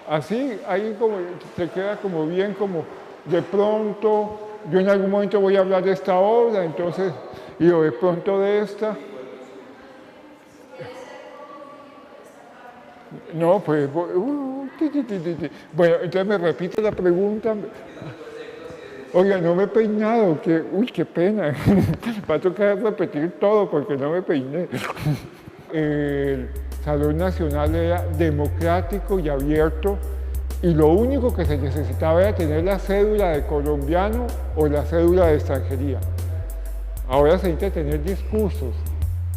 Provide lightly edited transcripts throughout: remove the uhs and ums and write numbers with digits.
Así, ahí como te queda como bien, como de pronto, yo en algún momento voy a hablar de esta obra, entonces, y de pronto de esta. No, pues, bueno, entonces me repite la pregunta. Oiga, no me he peinado, que, uy, qué pena. Va a tocar repetir todo porque no me peiné. El Salón Nacional era democrático y abierto y lo único que se necesitaba era tener la cédula de colombiano o la cédula de extranjería. Ahora se necesita tener discursos.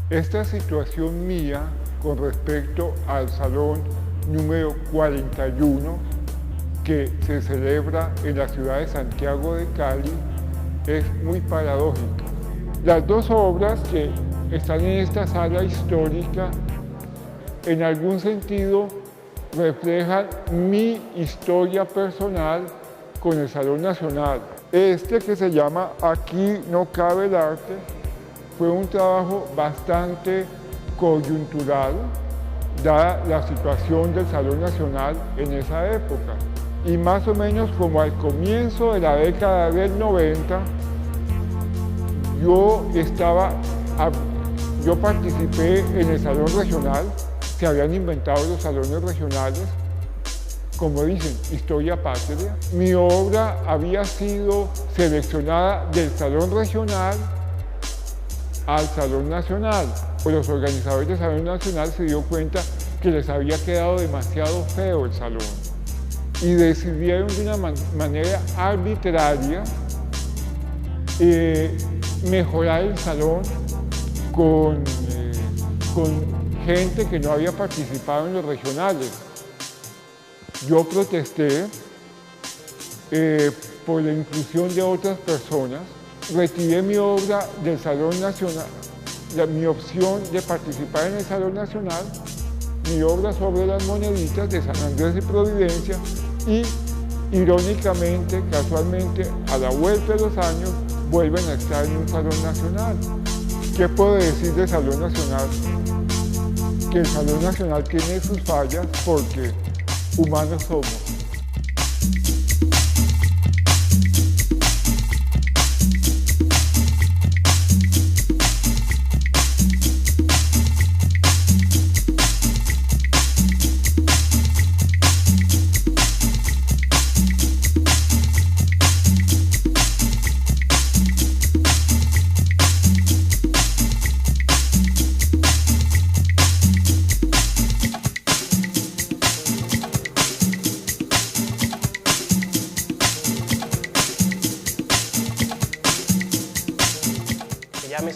Esta situación mía con respecto al Salón número 41 que se celebra en la ciudad de Santiago de Cali es muy paradójica. Las dos obras que están en esta sala histórica en algún sentido reflejan mi historia personal con el Salón Nacional. Este que se llama Aquí no cabe el arte fue un trabajo bastante coyuntural dada la situación del Salón Nacional en esa época. Y más o menos como al comienzo de la década del 90, yo participé en el Salón Regional, se habían inventado los salones regionales, como dicen, historia patria. Mi obra había sido seleccionada del Salón Regional al Salón Nacional. Los organizadores del Salón Nacional se dio cuenta que les había quedado demasiado feo el salón y decidieron de una manera arbitraria mejorar el salón con gente que no había participado en los regionales. Yo protesté por la inclusión de otras personas, retiré mi obra del Salón Nacional, mi opción de participar en el Salón Nacional, mi obra sobre las moneditas de San Andrés y Providencia y, irónicamente, casualmente, a la vuelta de los años, vuelven a estar en un Salón Nacional. ¿Qué puedo decir del Salón Nacional? Que el Salón Nacional tiene sus fallas porque humanos somos.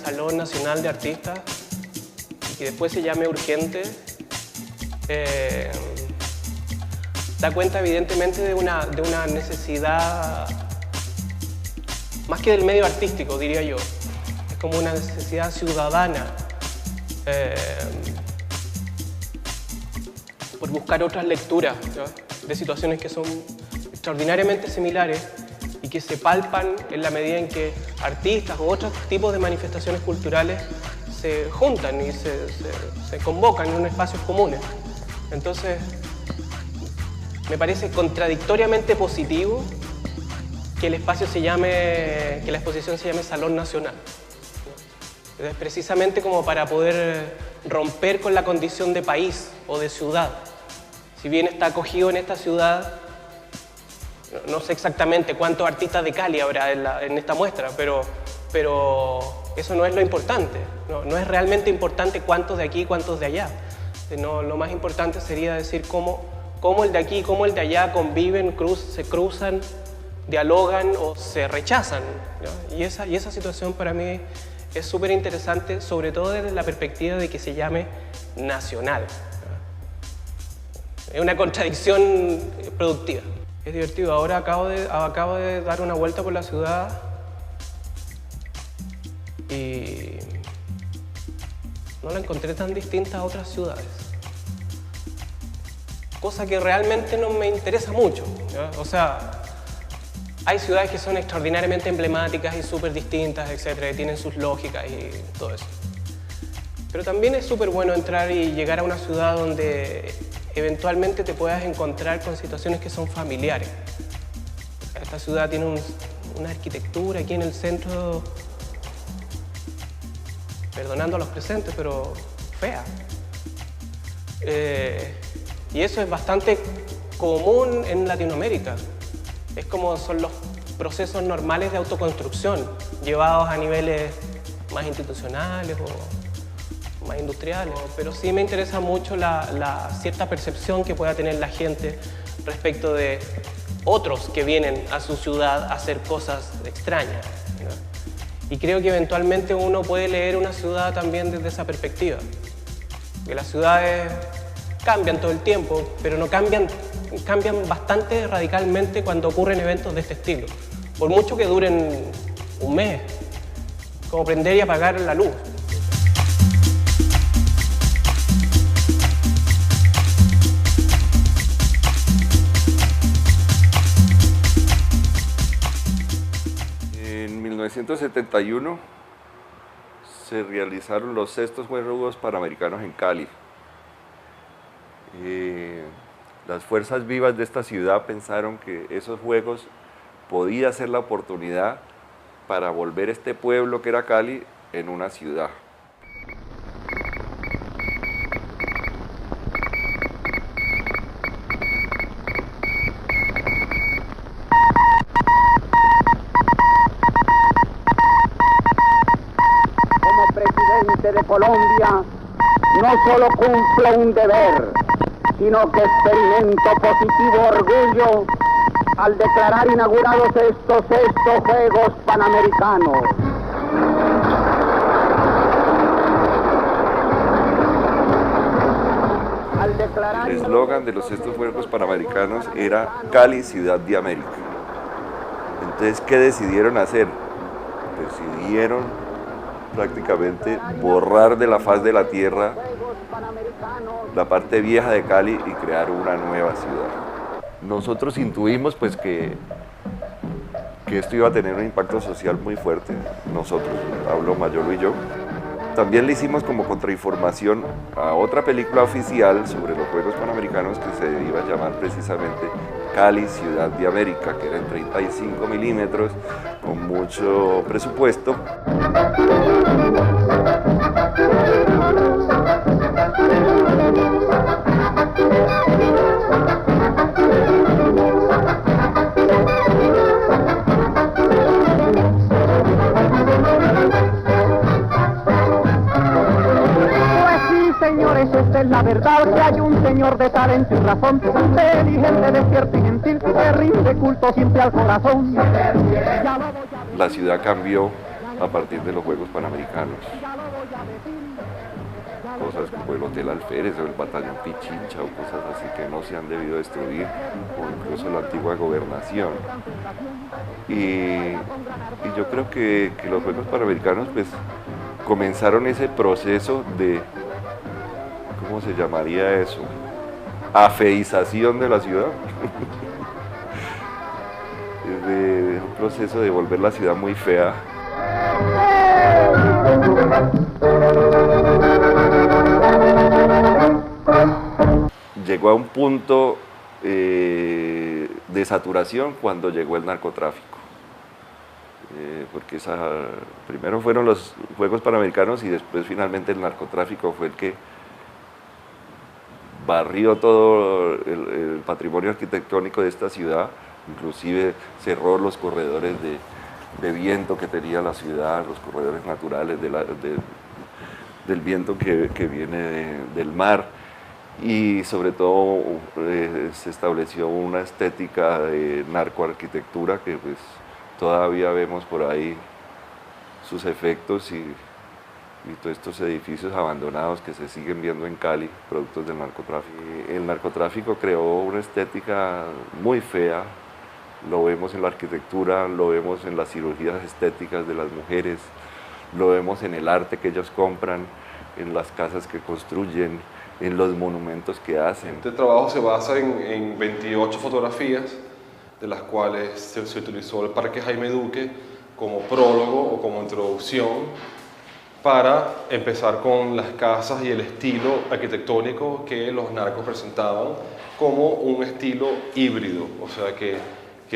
Salón Nacional de Artistas y que después se llame Urgente, da cuenta evidentemente de una necesidad, más que del medio artístico, diría yo. Es como una necesidad ciudadana por buscar otras lecturas, ¿no?, de situaciones que son extraordinariamente similares y que se palpan en la medida en que artistas u otros tipos de manifestaciones culturales se juntan y se convocan en espacios comunes. Entonces, me parece contradictoriamente positivo que la exposición se llame Salón Nacional. Es precisamente como para poder romper con la condición de país o de ciudad. Si bien está acogido en esta ciudad, no sé exactamente cuántos artistas de Cali habrá en esta muestra, pero eso no es lo importante. No es realmente importante cuántos de aquí y cuántos de allá. No, lo más importante sería decir cómo el de aquí y cómo el de allá conviven, se cruzan, dialogan o se rechazan, ¿no? Y esa situación para mí es súper interesante, sobre todo desde la perspectiva de que se llame nacional, ¿no? Es una contradicción productiva. Es divertido. Ahora acabo de dar una vuelta por la ciudad y no la encontré tan distinta a otras ciudades. Cosa que realmente no me interesa mucho, ¿no? O sea, hay ciudades que son extraordinariamente emblemáticas y súper distintas, etcétera, que tienen sus lógicas y todo eso. Pero también es súper bueno entrar y llegar a una ciudad donde eventualmente te puedas encontrar con situaciones que son familiares. Esta ciudad tiene una arquitectura aquí en el centro, perdonando a los presentes, pero fea. Y eso es bastante común en Latinoamérica. Es como son los procesos normales de autoconstrucción, llevados a niveles más institucionales o más industriales. Pero sí me interesa mucho la cierta percepción que pueda tener la gente respecto de otros que vienen a su ciudad a hacer cosas extrañas, ¿no? Y creo que eventualmente uno puede leer una ciudad también desde esa perspectiva. Que las ciudades cambian todo el tiempo, pero no cambian bastante radicalmente cuando ocurren eventos de este estilo. Por mucho que duren un mes, como prender y apagar la luz. En 1971 se realizaron los 6º Juegos Panamericanos en Cali. Las fuerzas vivas de esta ciudad pensaron que esos Juegos podía ser la oportunidad para volver este pueblo que era Cali en una ciudad. Como presidente de Colombia, no solo cumplo un deber, sino que experimento positivo orgullo al declarar inaugurados estos 6º Juegos Panamericanos. El eslogan de los 6º Juegos Panamericanos era Cali, Ciudad de América. Entonces, ¿qué decidieron hacer? Decidieron prácticamente borrar de la faz de la tierra la parte vieja de Cali y crear una nueva ciudad. Nosotros intuimos pues que esto iba a tener un impacto social muy fuerte. Nosotros, hablo Mayolo y yo. También le hicimos como contrainformación a otra película oficial sobre los Juegos Panamericanos que se iba a llamar precisamente Cali, Ciudad de América, que era en 35 milímetros, con mucho presupuesto. Señores, esta es la verdad, que hay un señor de talento y razón, inteligente, despierto y gentil, que rinde culto siempre al corazón. La ciudad cambió a partir de los Juegos Panamericanos. Cosas como el Hotel Alférez o el Batallón Pichincha o cosas así que no se han debido destruir, o incluso la antigua gobernación. Y yo creo que los Juegos Panamericanos pues comenzaron ese proceso de, ¿cómo se llamaría eso? Afeización de la ciudad. De un proceso de volver la ciudad muy fea. Llegó a un punto de saturación cuando llegó el narcotráfico. Porque primero fueron los Juegos Panamericanos y después finalmente el narcotráfico fue el que barrió todo el patrimonio arquitectónico de esta ciudad, inclusive cerró los corredores de viento que tenía la ciudad, los corredores naturales del viento que viene del mar, y sobre todo se estableció una estética de narcoarquitectura que pues todavía vemos por ahí sus efectos y todos estos edificios abandonados que se siguen viendo en Cali, productos del narcotráfico. El narcotráfico creó una estética muy fea, lo vemos en la arquitectura, lo vemos en las cirugías estéticas de las mujeres, lo vemos en el arte que ellos compran, en las casas que construyen, en los monumentos que hacen. Este trabajo se basa en 28 fotografías, de las cuales se utilizó el Parque Jaime Duque como prólogo o como introducción para empezar con las casas y el estilo arquitectónico que los narcos presentaban como un estilo híbrido, o sea que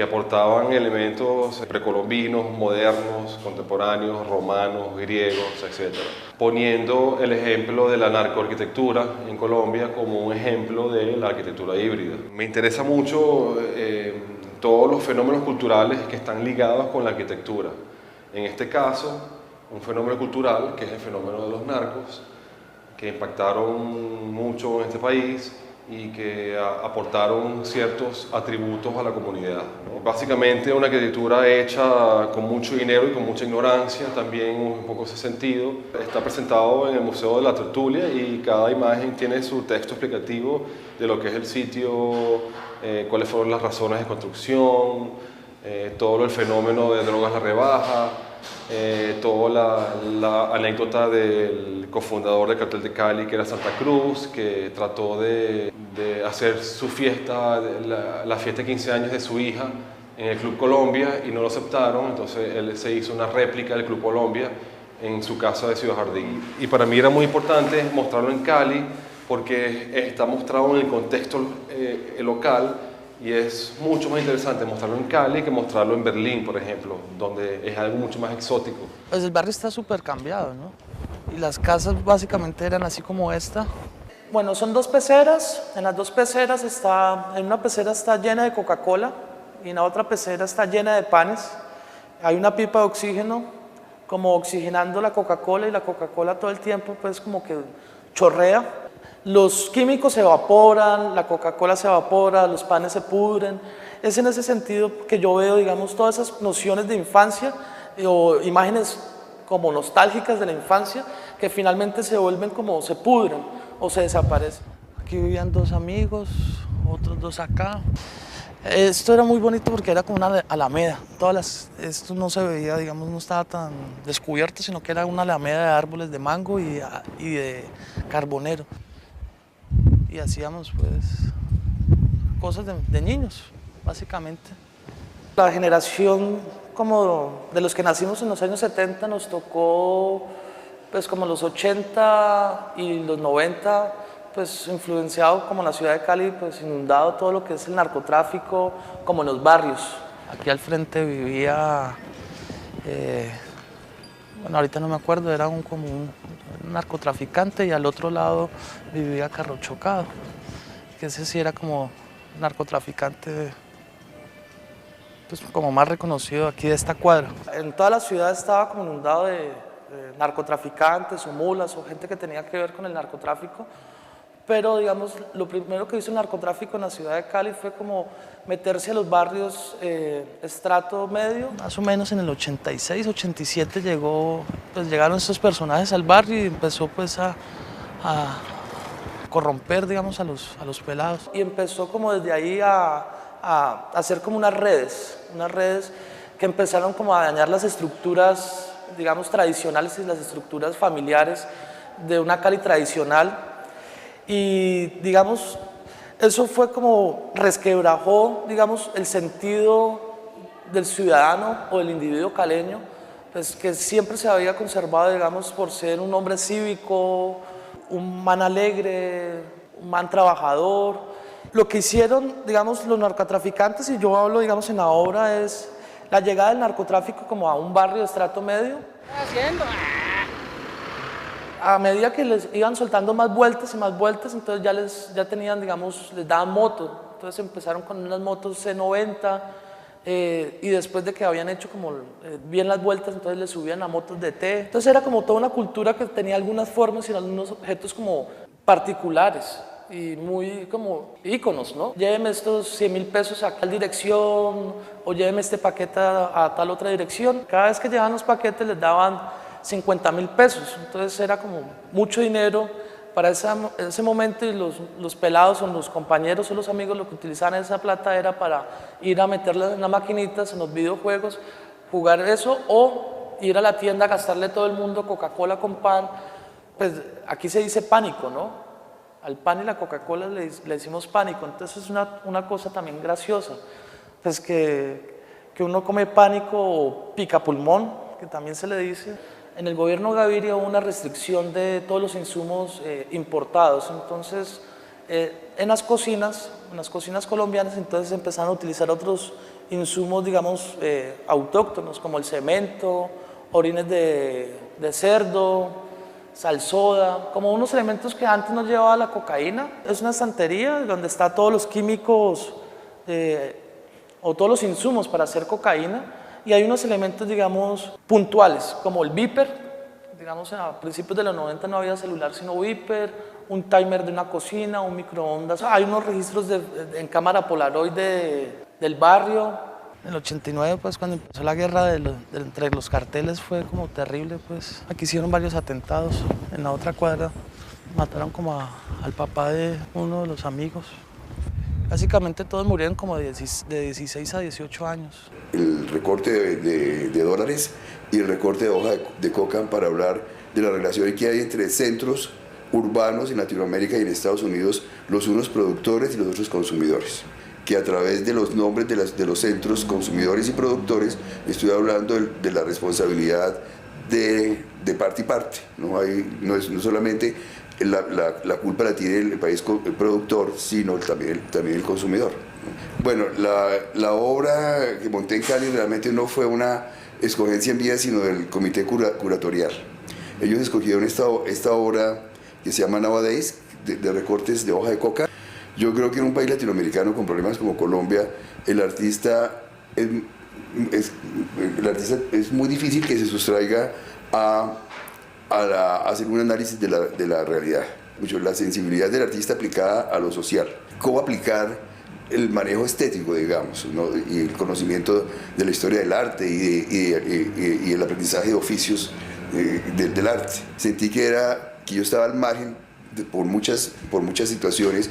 aportaban elementos precolombinos, modernos, contemporáneos, romanos, griegos, etc. Poniendo el ejemplo de la narcoarquitectura en Colombia como un ejemplo de la arquitectura híbrida. Me interesa mucho todos los fenómenos culturales que están ligados con la arquitectura. En este caso, un fenómeno cultural que es el fenómeno de los narcos, que impactaron mucho en este país y que aportaron ciertos atributos a la comunidad, ¿no? Básicamente una arquitectura hecha con mucho dinero y con mucha ignorancia, también un poco ese sentido. Está presentado en el Museo de la Tertulia y cada imagen tiene su texto explicativo de lo que es el sitio, cuáles fueron las razones de construcción, todo el fenómeno de drogas la rebaja, toda la anécdota del cofundador del cartel de Cali, que era Santa Cruz, que trató de hacer su fiesta, la fiesta de 15 años de su hija en el Club Colombia y no lo aceptaron, entonces él se hizo una réplica del Club Colombia en su casa de Ciudad Jardín. Y para mí era muy importante mostrarlo en Cali porque está mostrado en el contexto local. Y es mucho más interesante mostrarlo en Cali que mostrarlo en Berlín, por ejemplo, donde es algo mucho más exótico. Pues el barrio está súper cambiado, ¿no? Y las casas básicamente eran así como esta. Bueno, son dos peceras. En las dos peceras en una pecera está llena de Coca-Cola y en la otra pecera está llena de panes. Hay una pipa de oxígeno como oxigenando la Coca-Cola y la Coca-Cola todo el tiempo pues como que chorrea. Los químicos se evaporan, la Coca-Cola se evapora, los panes se pudren. Es en ese sentido que yo veo, digamos, todas esas nociones de infancia o imágenes como nostálgicas de la infancia que finalmente se vuelven como, se pudren o se desaparecen. Aquí vivían dos amigos, otros dos acá. Esto era muy bonito porque era como una alameda. Esto no se veía, digamos, no estaba tan descubierto, sino que era una alameda de árboles de mango y de carbonero. Y hacíamos pues cosas de niños, básicamente. La generación como de los que nacimos en los años 70 nos tocó pues como los 80 y los 90, pues influenciado como la ciudad de Cali, pues inundado todo lo que es el narcotráfico, como en los barrios. Aquí al frente vivía, bueno ahorita no me acuerdo, era como un narcotraficante y al otro lado vivía Carro Chocado, que ese sí era como narcotraficante pues como más reconocido aquí de esta cuadra. En toda la ciudad estaba como inundado de narcotraficantes o mulas o gente que tenía que ver con el narcotráfico, pero digamos lo primero que hizo el narcotráfico en la ciudad de Cali fue como meterse a los barrios estrato medio. Más o menos en el 86, 87 llegaron estos personajes al barrio y empezó pues a corromper, digamos, a los pelados. Y empezó como desde ahí a hacer como unas redes que empezaron como a dañar las estructuras, digamos, tradicionales y las estructuras familiares de una Cali tradicional. Y, digamos, eso fue como resquebrajó, digamos, el sentido del ciudadano o del individuo caleño, pues que siempre se había conservado, digamos, por ser un hombre cívico, un man alegre, un man trabajador. Lo que hicieron, digamos, los narcotraficantes, y yo hablo, digamos, en la obra, es la llegada del narcotráfico como a un barrio de estrato medio. ¿Qué estás haciendo? A medida que les iban soltando más vueltas y más vueltas, entonces ya tenían, digamos, les daban motos. Entonces empezaron con unas motos C90 y después de que habían hecho como bien las vueltas, entonces les subían a motos de T. Entonces era como toda una cultura que tenía algunas formas y algunos objetos como particulares y muy como íconos, ¿no? Lléveme estos 100.000 pesos a tal dirección o lléveme este paquete a tal otra dirección. Cada vez que llevaban los paquetes les daban 50.000 pesos, entonces era como mucho dinero para ese momento y los pelados o los compañeros o los amigos lo que utilizaban esa plata era para ir a meterla en las maquinitas, en los videojuegos, jugar eso o ir a la tienda a gastarle a todo el mundo Coca-Cola con pan. Pues aquí se dice pánico, ¿no? Al pan y la Coca-Cola le decimos pánico, entonces es una cosa también graciosa, pues que uno come pánico o picapulmón, que también se le dice. en el gobierno Gaviria hubo una restricción de todos los insumos importados, entonces en las cocinas colombianas entonces empezaron a utilizar otros insumos, digamos, autóctonos, como el cemento, orines de cerdo, sal soda, como unos elementos que antes no llevaba la cocaína. Es una estantería donde están todos los químicos o todos los insumos para hacer cocaína, y hay unos elementos, digamos, puntuales, como el beeper. Digamos, a principios de los 90 no había celular sino beeper, un timer de una cocina, un microondas. Hay unos registros en cámara Polaroid del barrio. En el 89, pues, cuando empezó la guerra entre los carteles, fue como terrible, pues. Aquí hicieron varios atentados. En la otra cuadra mataron como al papá de uno de los amigos. Básicamente todos murieron como de 16 a 18 años. El recorte de dólares y el recorte de hoja de coca para hablar de la relación que hay entre centros urbanos en Latinoamérica y en Estados Unidos, los unos productores y los otros consumidores, que a través de los nombres de los centros consumidores y productores estoy hablando de la responsabilidad de parte y parte. No solamente la culpa la tiene el país productor, sino también el consumidor. Bueno, la obra que monté en Cali realmente no fue una escogencia mía, sino del comité curatorial. Ellos escogieron esta obra que se llama Nowadays, de recortes de hoja de coca. Yo creo que en un país latinoamericano con problemas como Colombia, el artista es muy difícil que se sustraiga a hacer un análisis de la realidad. La sensibilidad del artista aplicada a lo social. Cómo aplicar el manejo estético, digamos, ¿no? Y el conocimiento de la historia del arte y el aprendizaje de oficios del arte. Sentí que yo estaba al margen por muchas situaciones.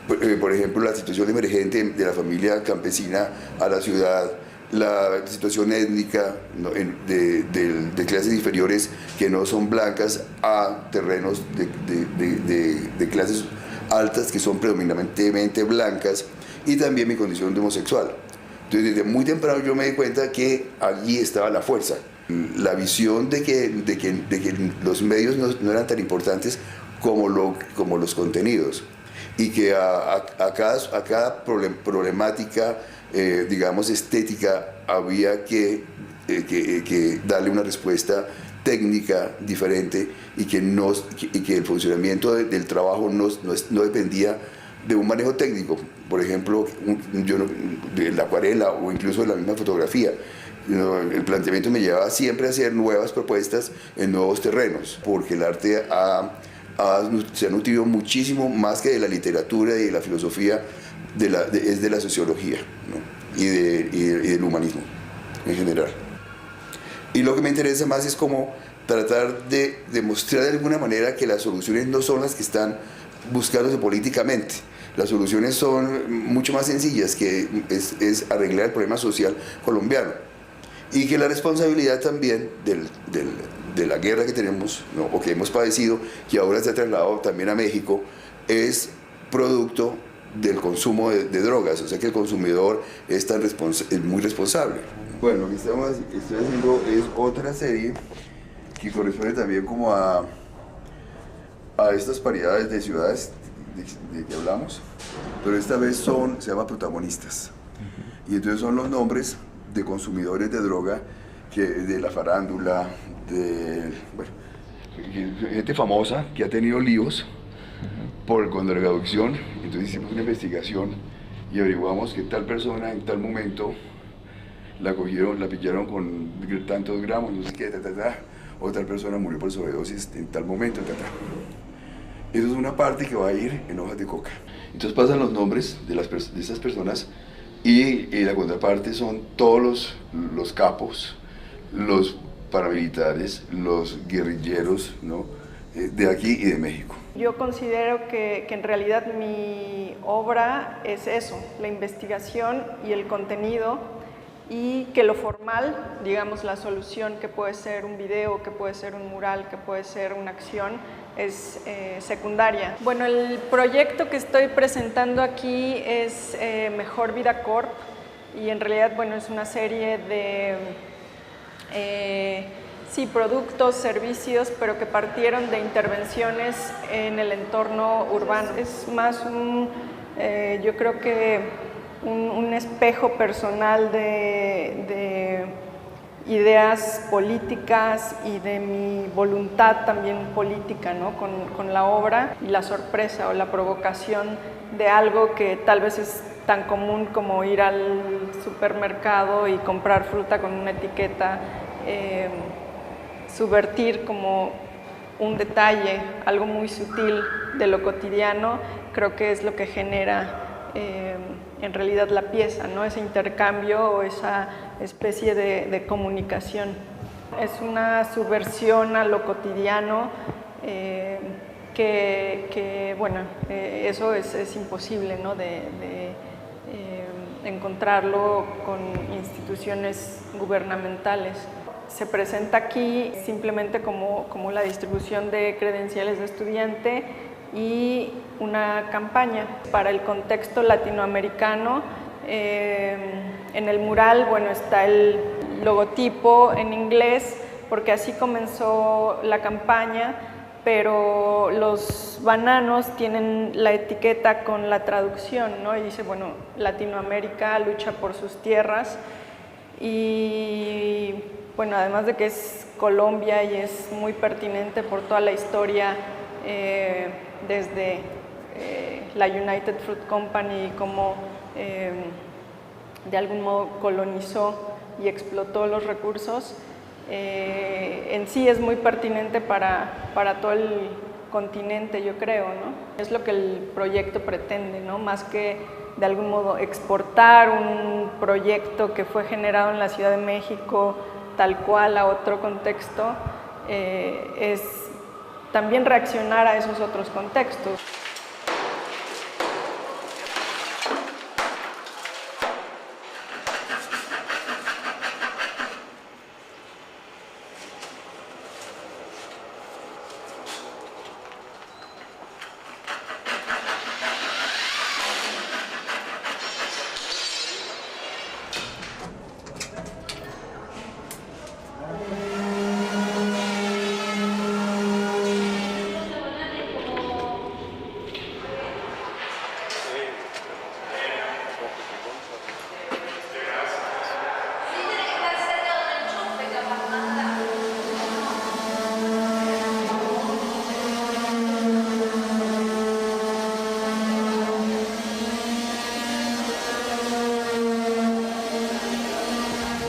Por ejemplo, la situación emergente de la familia campesina a la ciudad, la situación étnica, ¿no? de clases inferiores que no son blancas a terrenos de clases altas que son predominantemente blancas, y también mi condición de homosexual. Entonces, desde muy temprano yo me di cuenta que allí estaba la fuerza, la visión de que los medios no eran tan importantes como los contenidos, y que a cada problemática, digamos, estética, había que darle una respuesta técnica diferente, y que el funcionamiento del trabajo no dependía de un manejo técnico, por ejemplo, de la acuarela o incluso de la misma fotografía. El planteamiento me llevaba siempre a hacer nuevas propuestas en nuevos terrenos, porque el arte se ha nutrido muchísimo más que de la literatura y de la filosofía, es de la sociología, ¿no? y del humanismo en general. Y lo que me interesa más es como tratar de demostrar de alguna manera que las soluciones no son las que están buscándose políticamente. Las soluciones son mucho más sencillas, que es arreglar el problema social colombiano, y que la responsabilidad también de la guerra que tenemos, ¿no? o que hemos padecido, que ahora se ha trasladado también a México, es producto del consumo de drogas. O sea que el consumidor es muy responsable. Bueno, lo que estoy haciendo es otra serie que corresponde también como a estas paridades de ciudades de que hablamos, pero esta vez se llama Protagonistas, y entonces son los nombres de consumidores de droga de la farándula, gente famosa que ha tenido líos con la drogadicción. Entonces hicimos una investigación y averiguamos que tal persona en tal momento la pillaron con tantos gramos, no sé qué, o tal persona murió por sobredosis en tal momento, Eso es una parte que va a ir en hojas de coca. Entonces pasan los nombres de esas personas, y la contraparte son todos los capos, los paramilitares, los guerrilleros, ¿no? De aquí y de México. Yo considero que en realidad mi obra es eso, la investigación y el contenido, y que lo formal, digamos la solución, que puede ser un video, que puede ser un mural, que puede ser una acción, es secundaria. Bueno, el proyecto que estoy presentando aquí es Mejor Vida Corp, y en realidad, bueno, es una serie de sí, productos, servicios, pero que partieron de intervenciones en el entorno urbano. Es más yo creo que un espejo personal de ideas políticas y de mi voluntad también política, ¿no? Con la obra, y la sorpresa o la provocación de algo que tal vez es tan común como ir al supermercado y comprar fruta con una etiqueta, subvertir como un detalle, algo muy sutil de lo cotidiano, creo que es lo que genera en realidad la pieza, ¿no? Ese intercambio o esa especie de comunicación. Es una subversión a lo cotidiano que bueno, eso es imposible, ¿no? de encontrarlo con instituciones gubernamentales. Se presenta aquí simplemente como la distribución de credenciales de estudiante y una campaña para el contexto latinoamericano. En el mural, bueno, está el logotipo en inglés, porque así comenzó la campaña, pero los bananos tienen la etiqueta con la traducción, ¿no? Y dice, bueno, Latinoamérica lucha por sus tierras, y bueno, además de que es Colombia y es muy pertinente por toda la historia desde la United Fruit Company, como de algún modo colonizó y explotó los recursos, en sí es muy pertinente para todo el continente, yo creo, ¿no? Es lo que el proyecto pretende, ¿no? Más que de algún modo exportar un proyecto que fue generado en la Ciudad de México tal cual a otro contexto, es también reaccionar a esos otros contextos.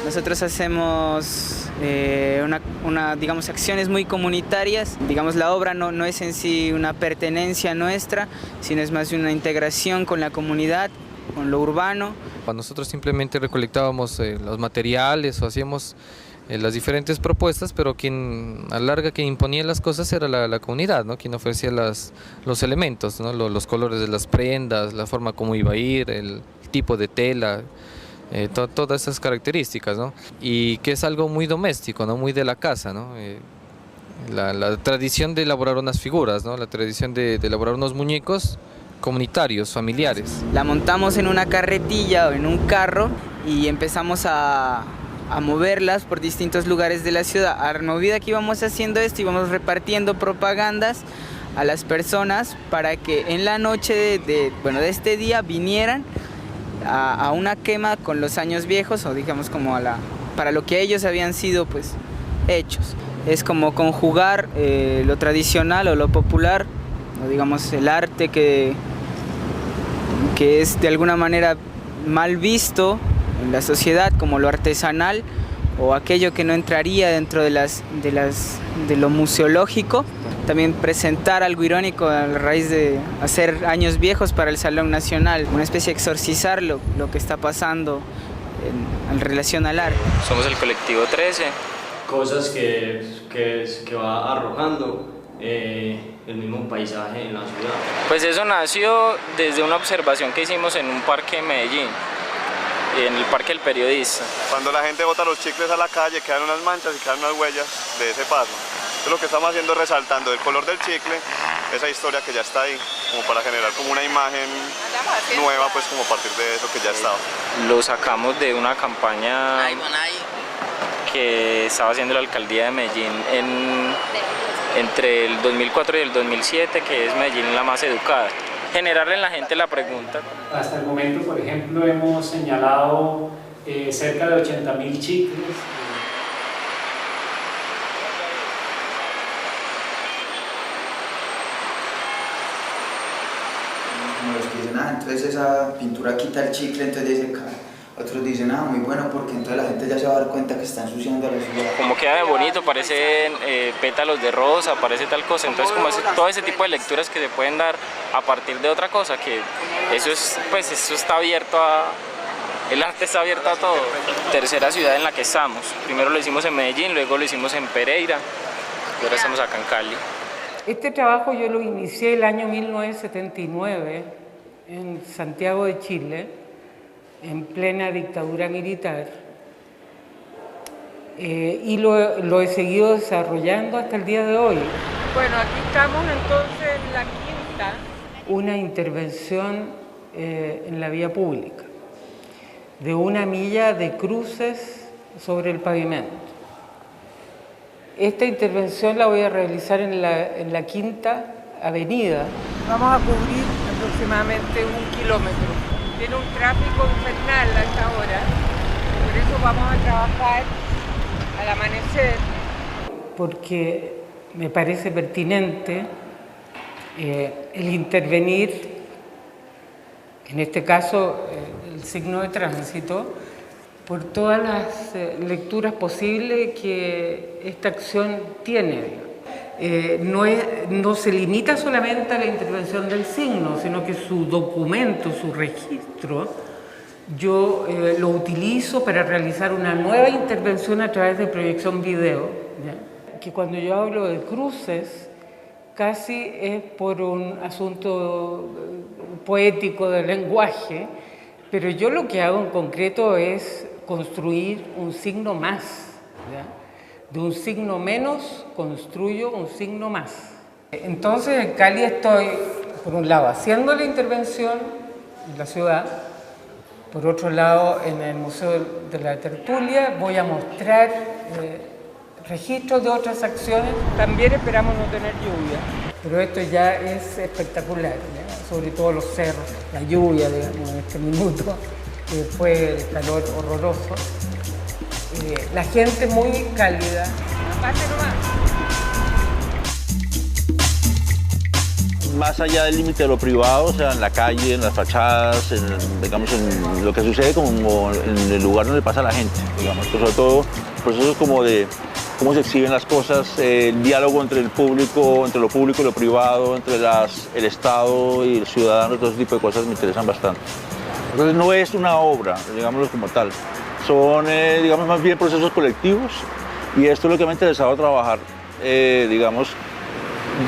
Nosotros hacemos digamos, acciones muy comunitarias. Digamos, la obra no es en sí una pertenencia nuestra, sino es más una integración con la comunidad, con lo urbano. Nosotros simplemente recolectábamos los materiales o hacíamos las diferentes propuestas, pero quien a la larga quien imponía las cosas era la comunidad, ¿no? Quien ofrecía los elementos, ¿no? Los colores de las prendas, la forma como iba a ir, el tipo de tela. Todas esas características, ¿no? Y que es algo muy doméstico, ¿no? Muy de la casa, ¿no? La tradición de elaborar unas figuras, ¿no? La tradición de elaborar unos muñecos comunitarios, familiares. La montamos en una carretilla o en un carro y empezamos a moverlas por distintos lugares de la ciudad. A medida que íbamos haciendo esto, íbamos repartiendo propagandas a las personas para que en la noche de este día vinieran a una quema con los años viejos, o digamos como para lo que ellos habían sido pues hechos. Es como conjugar lo tradicional o lo popular, o digamos el arte que es de alguna manera mal visto en la sociedad, como lo artesanal o aquello que no entraría dentro de lo museológico. También presentar algo irónico a raíz de hacer años viejos para el Salón Nacional, una especie de exorcizar lo que está pasando en relación al arte. Somos el colectivo 13. Cosas que va arrojando el mismo paisaje en la ciudad. Pues eso nació desde una observación que hicimos en un parque en Medellín, en el Parque del Periodista. Cuando la gente bota los chicles a la calle, quedan unas manchas y quedan unas huellas de ese paso. Entonces lo que estamos haciendo es resaltando el color del chicle, esa historia que ya está ahí, como para generar como una imagen nueva, pues como a partir de eso que ya estaba. Lo sacamos de una campaña que estaba haciendo la alcaldía de Medellín entre el 2004 y el 2007, que es Medellín la más educada. Generarle en la gente la pregunta. Hasta el momento, por ejemplo, hemos señalado cerca de 80.000 chicles. Como los que dicen, entonces esa pintura quita el chicle, entonces dicen, otros dicen, muy bueno, porque entonces la gente ya se va a dar cuenta que está ensuciando la ciudad. Como queda de bonito, parecen pétalos de rosa, parece tal cosa, entonces como todo ese tipo de lecturas que se pueden dar a partir de otra cosa, que eso es, pues eso está abierto el arte está abierto a todo. Tercera ciudad en la que estamos, primero lo hicimos en Medellín, luego lo hicimos en Pereira, y ahora estamos acá en Cali. Este trabajo yo lo inicié el año 1979 en Santiago de Chile, en plena dictadura militar, y lo he seguido desarrollando hasta el día de hoy. Bueno, aquí estamos entonces en la quinta. Una intervención en la vía pública, de 1 milla de cruces sobre el pavimento. Esta intervención la voy a realizar en la Quinta Avenida. Vamos a cubrir aproximadamente 1 kilómetro. Tiene un tráfico infernal a esta hora, por eso vamos a trabajar al amanecer, porque me parece pertinente el intervenir, en este caso el signo de tránsito, por todas las lecturas posibles que esta acción tiene. No se limita solamente a la intervención del signo, sino que su documento, su registro, yo lo utilizo para realizar una nueva intervención a través de proyección video, ¿ya? Que cuando yo hablo de cruces, casi es por un asunto poético del lenguaje, pero yo lo que hago en concreto es construir un signo más, ¿ya? De un signo menos construyo un signo más. Entonces en Cali estoy, por un lado, haciendo la intervención en la ciudad, por otro lado, en el Museo de la Tertulia voy a mostrar registros de otras acciones. También esperamos no tener lluvia, pero esto ya es espectacular, ¿ya? Sobre todo los cerros, la lluvia, digamos, en este minuto, que fue el calor horroroso. La gente muy cálida. Pase nomás. Más allá del límite de lo privado, o sea, en la calle, en las fachadas, digamos, en lo que sucede como en el lugar donde pasa la gente, digamos, pero sobre todo procesos como de cómo se exhiben las cosas, el diálogo entre lo público y lo privado, entre el Estado y el ciudadano, todo ese tipo de cosas me interesan bastante. Entonces no es una obra, digámoslo como tal. Son, digamos, más bien procesos colectivos y esto es lo que me ha interesado trabajar, digamos,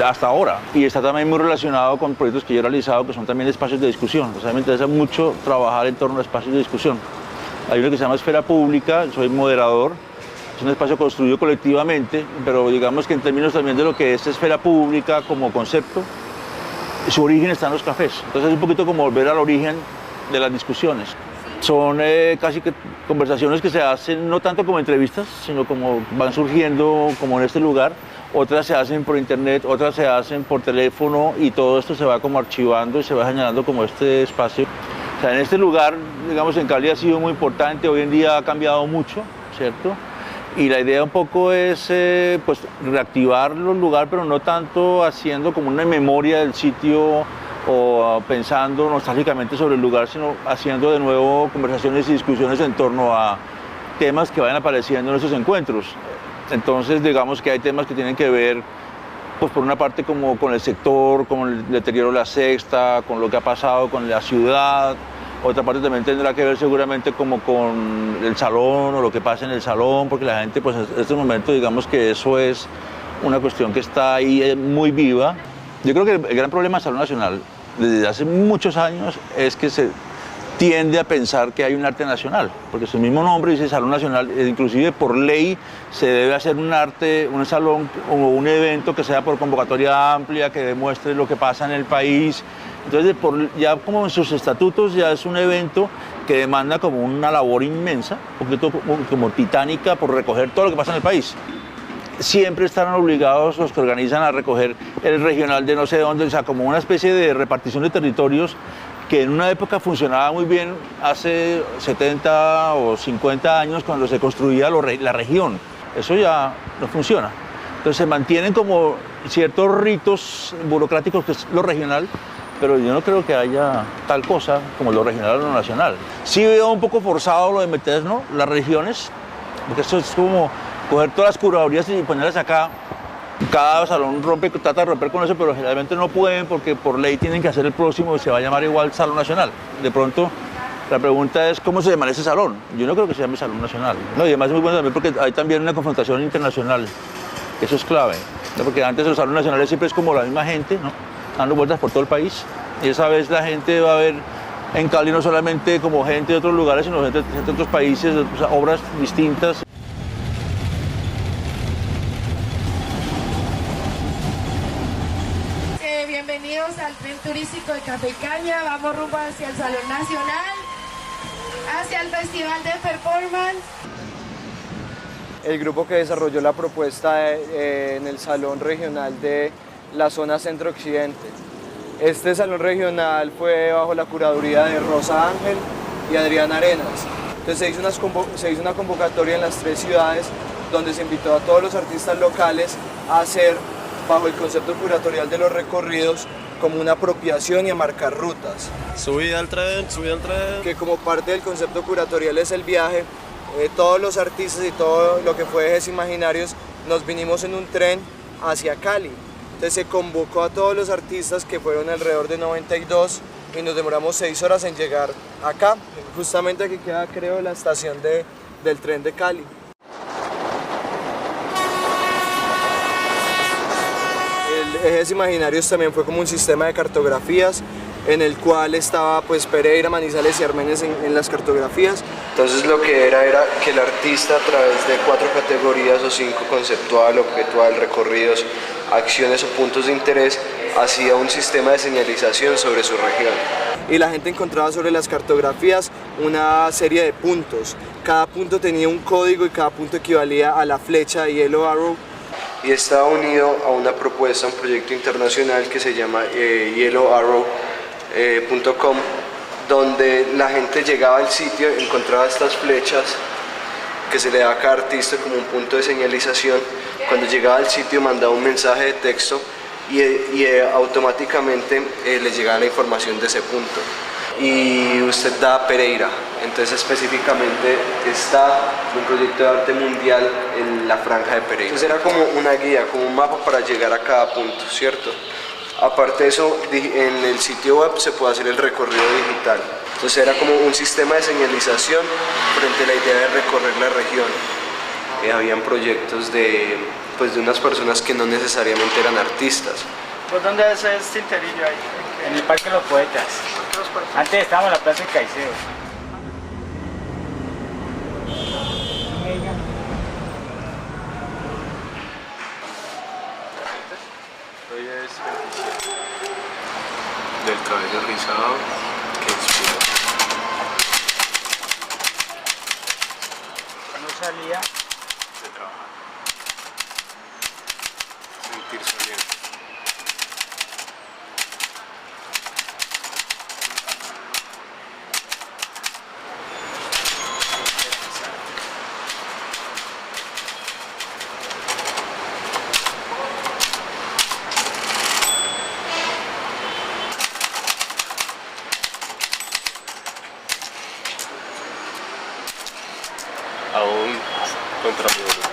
hasta ahora. Y está también muy relacionado con proyectos que yo he realizado que son también espacios de discusión. O sea, me interesa mucho trabajar en torno a espacios de discusión. Hay uno que se llama Esfera Pública, soy moderador, es un espacio construido colectivamente, pero digamos que en términos también de lo que es esfera pública como concepto, su origen está en los cafés. Entonces es un poquito como volver al origen de las discusiones. Son casi que conversaciones que se hacen no tanto como entrevistas, sino como van surgiendo como en este lugar. Otras se hacen por internet, otras se hacen por teléfono y todo esto se va como archivando y se va señalando como este espacio. O sea, en este lugar, digamos, en Cali ha sido muy importante, hoy en día ha cambiado mucho, ¿cierto? Y la idea un poco es pues, reactivar el lugar, pero no tanto haciendo como una memoria del sitio o pensando nostálgicamente sobre el lugar, sino haciendo de nuevo conversaciones y discusiones en torno a temas que vayan apareciendo en esos encuentros. Entonces, digamos que hay temas que tienen que ver, pues por una parte como con el sector, con el deterioro de la sexta, con lo que ha pasado con la ciudad. Otra parte también tendrá que ver seguramente como con el salón o lo que pasa en el salón, porque la gente, pues en este momento, digamos que eso es una cuestión que está ahí muy viva. Yo creo que el gran problema del Salón Nacional desde hace muchos años es que se tiende a pensar que hay un arte nacional, porque su mismo nombre dice Salón Nacional, inclusive por ley se debe hacer un salón o un evento que sea por convocatoria amplia, que demuestre lo que pasa en el país. Entonces, ya como en sus estatutos ya es un evento que demanda como una labor inmensa, un poquito como titánica, por recoger todo lo que pasa en el país. Siempre estarán obligados los que organizan a recoger el regional de no sé dónde, o sea, como una especie de repartición de territorios que en una época funcionaba muy bien hace 70 o 50 años cuando se construía la región. Eso ya no funciona. Entonces se mantienen como ciertos ritos burocráticos, que es lo regional, pero yo no creo que haya tal cosa como lo regional o lo nacional. Sí veo un poco forzado lo de meter, ¿no?, las regiones, porque eso es como coger todas las curadurías y ponerlas acá. Cada salón trata de romper con eso, pero generalmente no pueden porque por ley tienen que hacer el próximo y se va a llamar igual Salón Nacional. De pronto, la pregunta es ¿cómo se llama ese salón? Yo no creo que se llame Salón Nacional. No, y además es muy bueno también porque hay también una confrontación internacional. Eso es clave, ¿no? Porque antes los salones nacionales siempre es como la misma gente, ¿no?, dando vueltas por todo el país. Y esa vez la gente va a ver en Cali no solamente como gente de otros lugares, sino gente de otros países, o sea, obras distintas. Bienvenidos al tren turístico de Cafecaña. Vamos rumbo hacia el Salón Nacional, hacia el Festival de Performance. El grupo que desarrolló la propuesta en el Salón Regional de la zona Centro-Occidente. Este Salón Regional fue bajo la curaduría de Rosa Ángel y Adrián Arenas. Entonces se hizo una convocatoria en las 3 ciudades donde se invitó a todos los artistas locales a hacer, bajo el concepto curatorial de los recorridos, como una apropiación y a marcar rutas. Subida al tren. Que como parte del concepto curatorial es el viaje, todos los artistas y todo lo que fue Ejes Imaginarios nos vinimos en un tren hacia Cali. Entonces se convocó a todos los artistas, que fueron alrededor de 92, y nos demoramos 6 horas en llegar acá. Justamente aquí queda, creo, la estación del tren de Cali. Ejes Imaginarios también fue como un sistema de cartografías en el cual estaba pues Pereira, Manizales y Armenes en las cartografías. Entonces lo que era que el artista, a través de 4 categorías o 5, conceptual, objetual, recorridos, acciones o puntos de interés, hacía un sistema de señalización sobre su región. Y la gente encontraba sobre las cartografías una serie de puntos. Cada punto tenía un código y cada punto equivalía a la flecha de Yellow Arrow. Y estaba unido a una propuesta, un proyecto internacional que se llama yellowarrow.com, donde la gente llegaba al sitio, encontraba estas flechas que se le da a cada artista como un punto de señalización. Cuando llegaba al sitio mandaba un mensaje de texto y automáticamente le llegaba la información de ese punto. Y usted da Pereira, entonces específicamente está un proyecto de arte mundial en la franja de Pereira. Entonces era como una guía, como un mapa para llegar a cada punto, ¿cierto? Aparte de eso, en el sitio web se puede hacer el recorrido digital. Entonces era como un sistema de señalización frente a la idea de recorrer la región. Habían proyectos de unas personas que no necesariamente eran artistas. ¿Por dónde es el Tinterillo ahí? En el Parque de los Poetas. Antes estábamos en la Plaza de Caicedo. Hoy es 27. Del cabello rizado que inspiró. No salía de trabajar. Sentir saliente. Aún contra mi voluntad.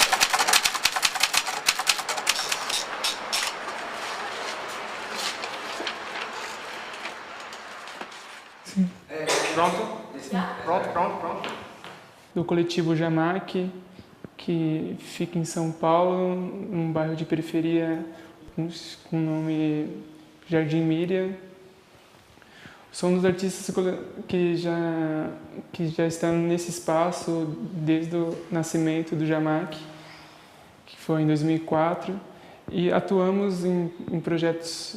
Pronto? Pronto. Do coletivo Jamac, que fica em São Paulo, num bairro de periferia com o nome Jardim Miriam. Somos artistas que já estão nesse espaço desde o nascimento do Jamac, que foi em 2004, e atuamos em projetos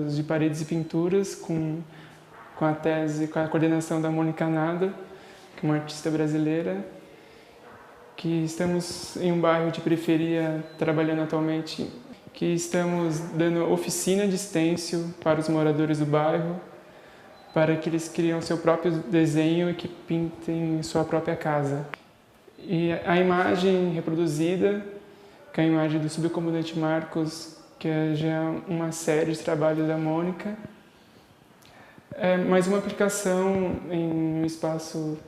de paredes e pinturas com a coordenação da Mônica Nada, que é uma artista brasileira, que estamos em um bairro de periferia trabalhando atualmente, que estamos dando oficina de stencil para os moradores do bairro, para que eles criem seu próprio desenho e que pintem sua própria casa. E a imagem reproduzida, que é a imagem do subcomandante Marcos, que é já uma série de trabalhos da Mônica, é mais uma aplicação em um espaço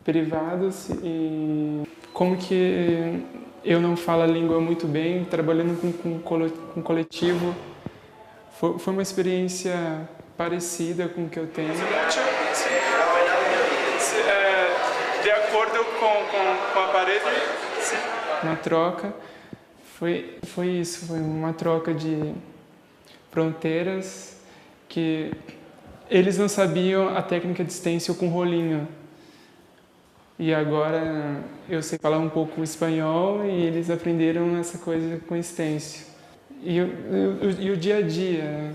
privado, e como que eu não falo a língua muito bem, trabalhando com coletivo, foi uma experiência parecida com o que eu tenho. De acordo com a parede, uma troca, foi isso, foi uma troca de fronteiras, que eles não sabiam a técnica de stencil com rolinho. E agora eu sei falar um pouco espanhol e eles aprenderam essa coisa com stencil. E o dia a dia,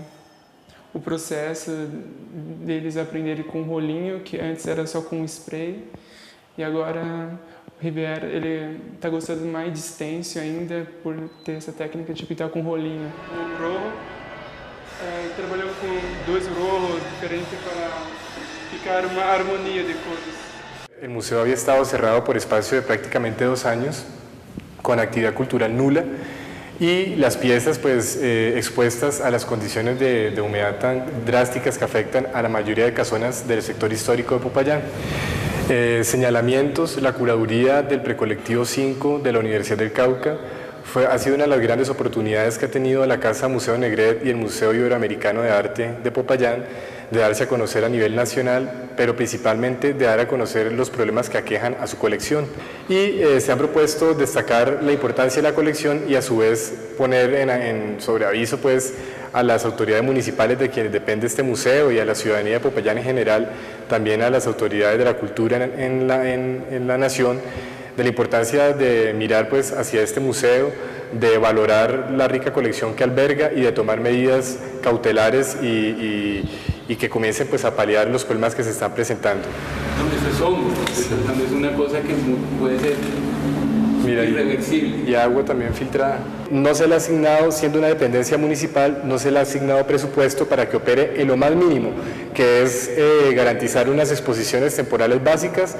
o processo deles aprenderem com rolinho, que antes era só com spray, e agora o Riviera ele está gostando mais de stencil ainda por ter essa técnica de pintar com rolinho. O rojo trabalhou com 2 rojos diferentes para ficar uma harmonia de cores. El museo había estado cerrado por espacio de prácticamente 2 años, con actividad cultural nula, y las piezas pues expuestas a las condiciones de humedad tan drásticas que afectan a la mayoría de casonas del sector histórico de Popayán. Señalamientos, la curaduría del precolectivo 5 de la Universidad del Cauca ha sido una de las grandes oportunidades que ha tenido la Casa Museo Negret y el Museo Iberoamericano de Arte de Popayán, de darse a conocer a nivel nacional, pero principalmente de dar a conocer los problemas que aquejan a su colección. Y se han propuesto destacar la importancia de la colección y a su vez poner en sobreaviso pues, a las autoridades municipales de quienes depende este museo y a la ciudadanía de Popayán en general, también a las autoridades de la cultura en la nación, de la importancia de mirar pues, hacia este museo, de valorar la rica colección que alberga y de tomar medidas cautelares y que comiencen pues, a paliar los problemas que se están presentando. Es una cosa que puede ser irreversible. Y agua también filtrada. No se le ha asignado, siendo una dependencia municipal, no se le ha asignado presupuesto para que opere en lo más mínimo, que es garantizar unas exposiciones temporales básicas.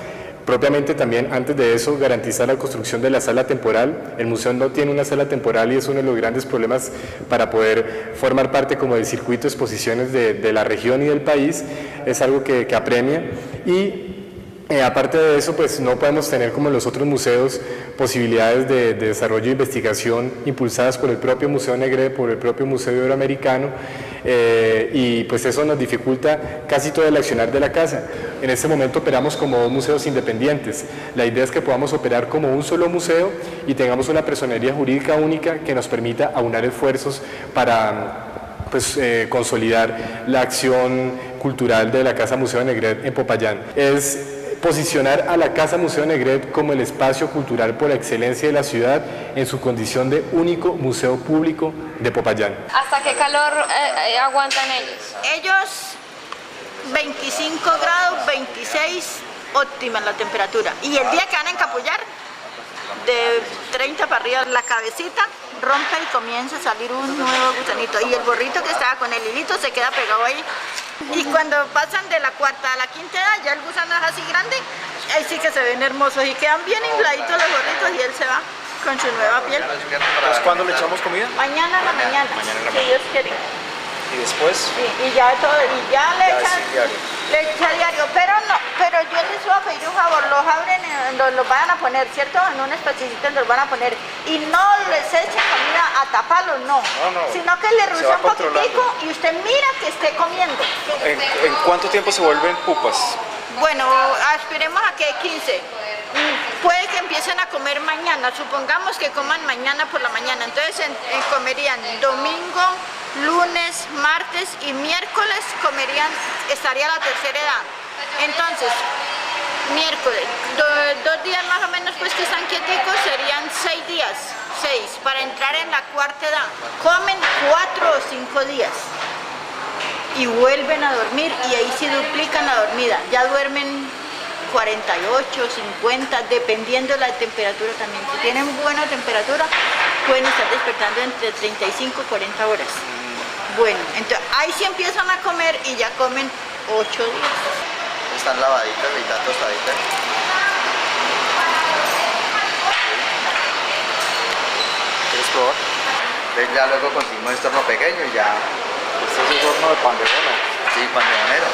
Propiamente también, antes de eso, garantizar la construcción de la sala temporal. El museo no tiene una sala temporal y es uno de los grandes problemas para poder formar parte como del circuito de exposiciones de la región y del país. Es algo que apremia. Y aparte de eso, pues no podemos tener como los otros museos posibilidades de desarrollo e investigación impulsadas por el propio Museo Negret, por el propio Museo Iberoamericano, y pues eso nos dificulta casi todo el accionar de la casa. En este momento operamos como 2 museos independientes. La idea es que podamos operar como un solo museo y tengamos una personería jurídica única que nos permita aunar esfuerzos para pues, consolidar la acción cultural de la Casa Museo Negret en Popayán. Es posicionar a la Casa Museo Negret como el espacio cultural por excelencia de la ciudad en su condición de único museo público de Popayán. ¿Hasta qué calor aguantan ellos? Ellos 25 grados, 26, óptima la temperatura. Y el día que van a encapullar, de 30 para arriba, la cabecita rompe y comienza a salir un nuevo gusanito. Y el gorrito que estaba con el hilito se queda pegado ahí. Y cuando pasan de la 4ª a la 5ª edad, ya el gusano es así grande, ahí sí que se ven hermosos y quedan bien infladitos los gorritos y él se va con su nueva piel. Entonces, ¿cuándo le echamos comida? Mañana en la mañana, si Dios quiere. ¿Y después? Sí, y ya todo, y ya le echan diario, pero yo les voy a pedir un favor, los abren, los van a poner, ¿cierto? En un espacito los van a poner, y no les echen comida a taparlos, no, sino que le ruce un poquitico y usted mira que esté comiendo. ¿En cuánto tiempo se vuelven pupas? Bueno, esperemos a que 15. Puede que empiecen a comer mañana, supongamos que coman mañana por la mañana, entonces comerían domingo, lunes, martes y miércoles estaría la tercera edad. Entonces, miércoles, 2 días más o menos pues que están quieticos, serían 6 días, 6, para entrar en la cuarta edad. Comen 4 o 5 días y vuelven a dormir y ahí sí duplican la dormida. Ya duermen 48, 50, dependiendo de la temperatura también. Si tienen buena temperatura, pueden estar despertando entre 35 y 40 horas. Bueno, entonces ahí sí empiezan a comer y ya comen 8 días. Están lavaditas y están tostaditas. ¿Quieres probar? Entonces ya luego conseguimos este horno pequeño y ya. Este es un horno de pan de bono. Sí, pan de bonero.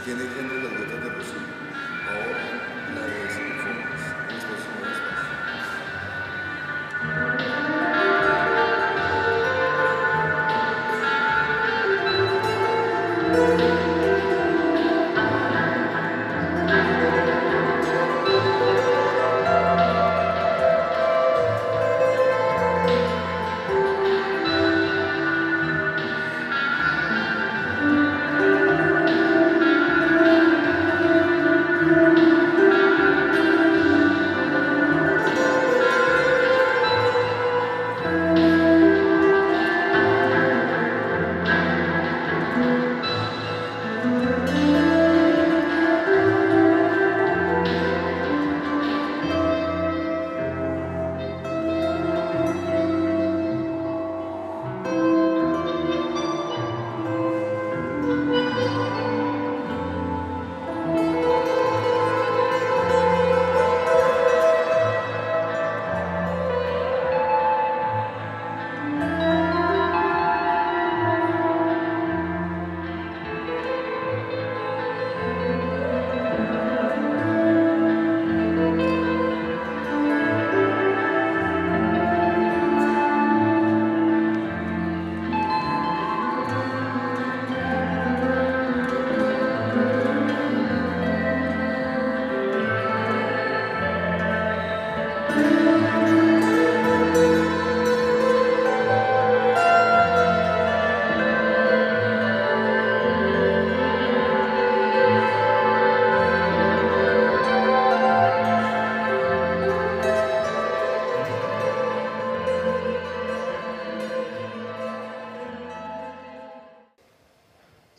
¿Quién engendra las gotas de rocío? Ahora la de sinfonías en los próximos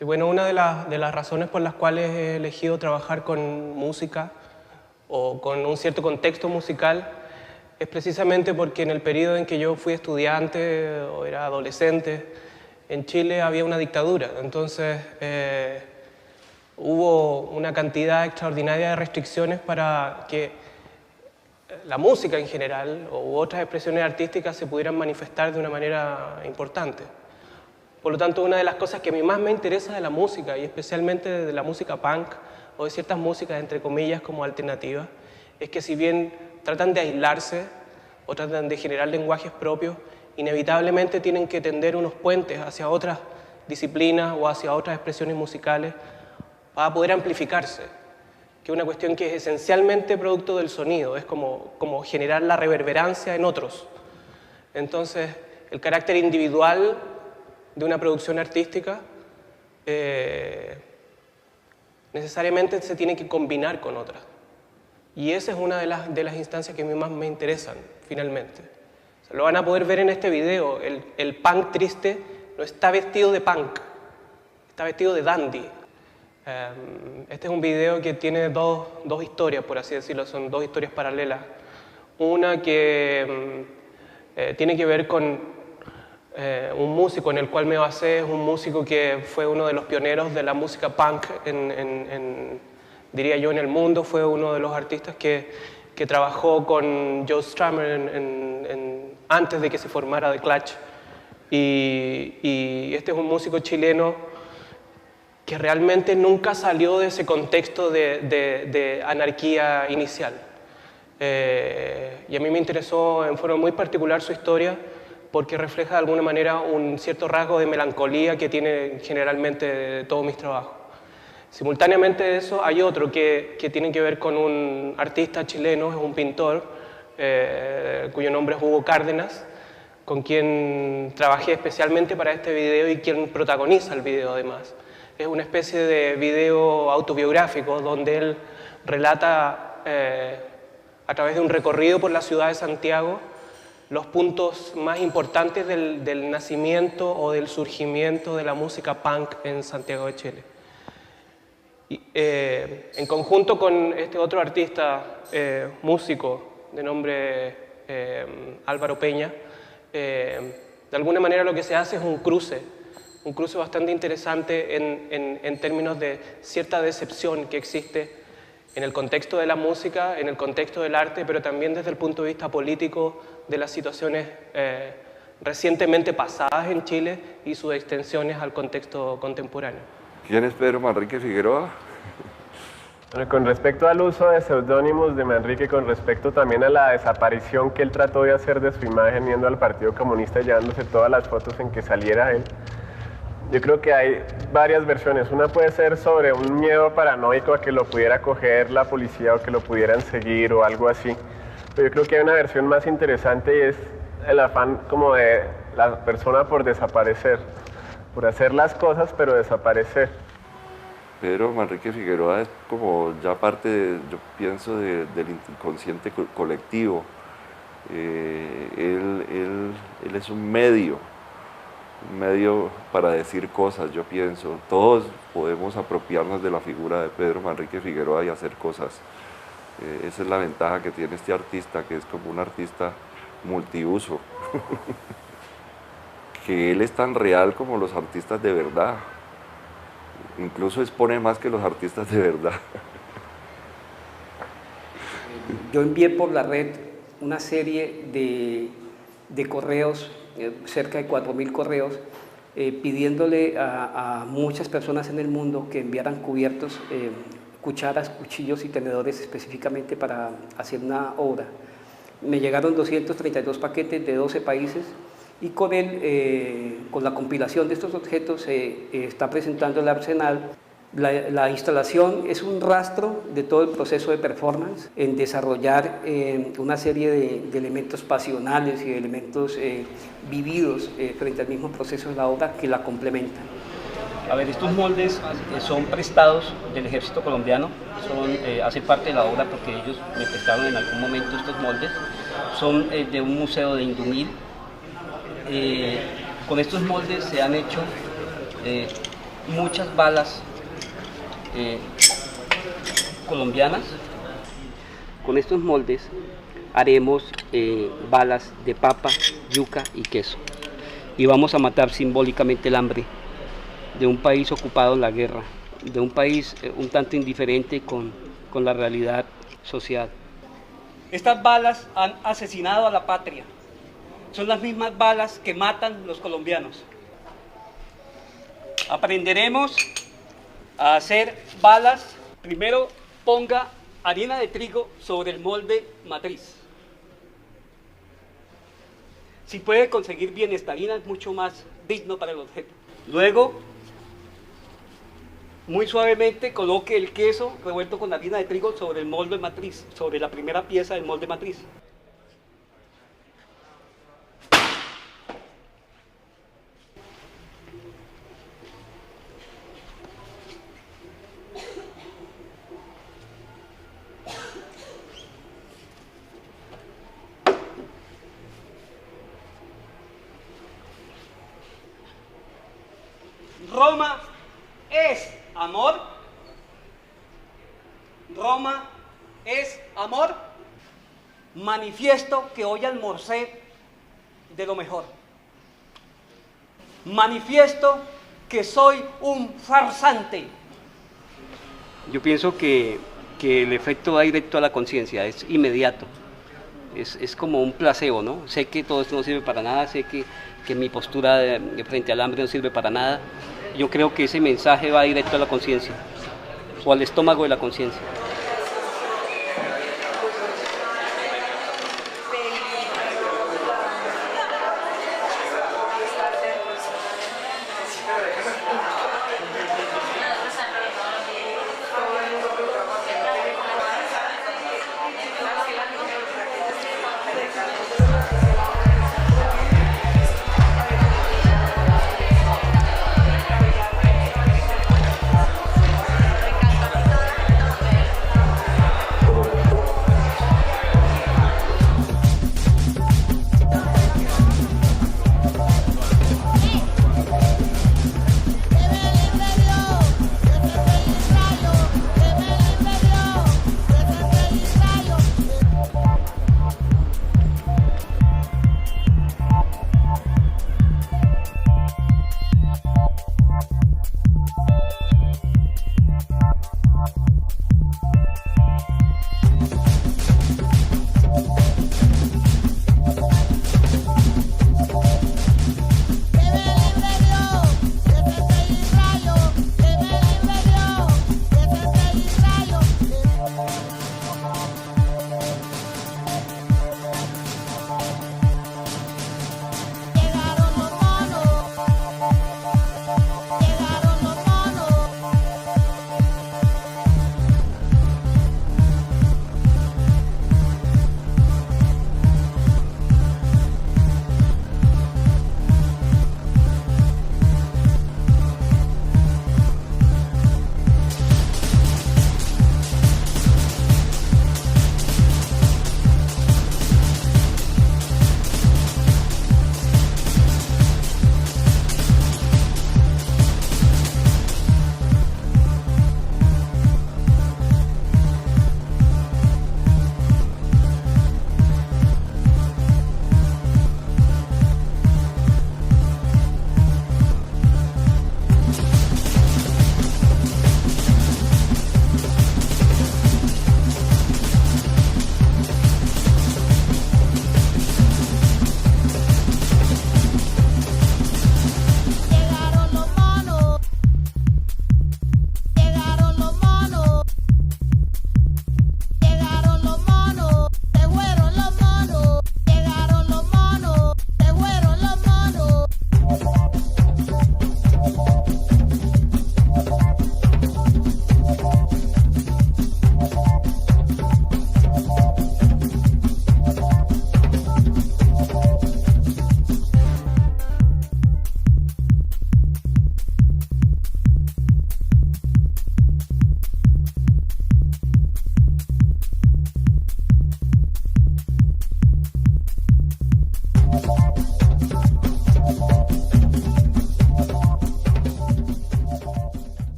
Sí, bueno, una de las razones por las cuales he elegido trabajar con música o con un cierto contexto musical es precisamente porque en el periodo en que yo fui estudiante o era adolescente, en Chile había una dictadura. Entonces hubo una cantidad extraordinaria de restricciones para que la música en general u otras expresiones artísticas se pudieran manifestar de una manera importante. Por lo tanto, una de las cosas que a mí más me interesa de la música, y especialmente de la música punk o de ciertas músicas, entre comillas, como alternativas, es que si bien tratan de aislarse o tratan de generar lenguajes propios, inevitablemente tienen que tender unos puentes hacia otras disciplinas o hacia otras expresiones musicales para poder amplificarse, que es una cuestión que es esencialmente producto del sonido, es como generar la reverberancia en otros. Entonces, el carácter individual de una producción artística necesariamente se tiene que combinar con otras. Y esa es una de las instancias que a mí más me interesan, finalmente. O sea, lo van a poder ver en este video. El punk triste no está vestido de punk, está vestido de dandy. Este es un video que tiene dos historias, por así decirlo, son dos historias paralelas. Una que tiene que ver con un músico en el cual me basé, es un músico que fue uno de los pioneros de la música punk, diría yo, en el mundo. Fue uno de los artistas que trabajó con Joe Strummer antes de que se formara The Clash. Y este es un músico chileno que realmente nunca salió de ese contexto de anarquía inicial. Y a mí me interesó en forma muy particular su historia porque refleja de alguna manera un cierto rasgo de melancolía que tiene generalmente todos mis trabajos. Simultáneamente de eso hay otro que tiene que ver con un artista chileno, es un pintor, cuyo nombre es Hugo Cárdenas, con quien trabajé especialmente para este video y quien protagoniza el video además. Es una especie de video autobiográfico donde él relata a través de un recorrido por la ciudad de Santiago los puntos más importantes del nacimiento o del surgimiento de la música punk en Santiago de Chile. Y, en conjunto con este otro artista músico de nombre Álvaro Peña, de alguna manera lo que se hace es un cruce bastante interesante en términos de cierta decepción que existe en el contexto de la música, en el contexto del arte, pero también desde el punto de vista político de las situaciones recientemente pasadas en Chile y sus extensiones al contexto contemporáneo. ¿Quién es Pedro Manrique Figueroa? Bueno, con respecto al uso de seudónimos de Manrique, con respecto también a la desaparición que él trató de hacer de su imagen yendo al Partido Comunista, llevándose todas las fotos en que saliera él, yo creo que hay varias versiones. Una puede ser sobre un miedo paranoico a que lo pudiera coger la policía o que lo pudieran seguir o algo así. Pero yo creo que hay una versión más interesante y es el afán como de la persona por desaparecer, por hacer las cosas pero desaparecer. Pedro Manrique Figueroa es como ya parte, yo pienso, del inconsciente colectivo. Él es un medio para decir cosas, yo pienso. Todos podemos apropiarnos de la figura de Pedro Manrique Figueroa y hacer cosas. Esa es la ventaja que tiene este artista, que es como un artista multiuso. Que él es tan real como los artistas de verdad. Incluso expone más que los artistas de verdad. Yo envié por la red una serie de correos, cerca de 4.000 correos, pidiéndole a muchas personas en el mundo que enviaran cubiertos, cucharas, cuchillos y tenedores específicamente para hacer una obra. Me llegaron 232 paquetes de 12 países y con la compilación de estos objetos se está presentando el arsenal. La instalación es un rastro de todo el proceso de performance en desarrollar una serie de elementos pasionales y de elementos vividos frente al mismo proceso de la obra que la complementan. A ver, estos moldes son prestados del ejército colombiano, hacen parte de la obra porque ellos me prestaron en algún momento estos moldes, son de un museo de Indumil. Con estos moldes se han hecho muchas balas colombianas. Con estos moldes haremos balas de papa, yuca y queso. Y vamos a matar simbólicamente el hambre de un país ocupado en la guerra, de un país un tanto indiferente con la realidad social. Estas balas han asesinado a la patria. Son las mismas balas que matan los colombianos. Aprenderemos a hacer balas. Primero ponga harina de trigo sobre el molde matriz. Si puede conseguir bien esta harina, es mucho más digno para el objeto. Luego, muy suavemente coloque el queso revuelto con harina de trigo sobre el molde matriz, sobre la primera pieza del molde matriz. Roma es amor. Roma es amor. Manifiesto que hoy almorcé de lo mejor. Manifiesto que soy un farsante. Yo pienso que el efecto va directo a la conciencia, es inmediato. Es como un placebo, ¿no? Sé que todo esto no sirve para nada, sé que mi postura frente al hambre no sirve para nada. Yo creo que ese mensaje va directo a la conciencia, o al estómago de la conciencia.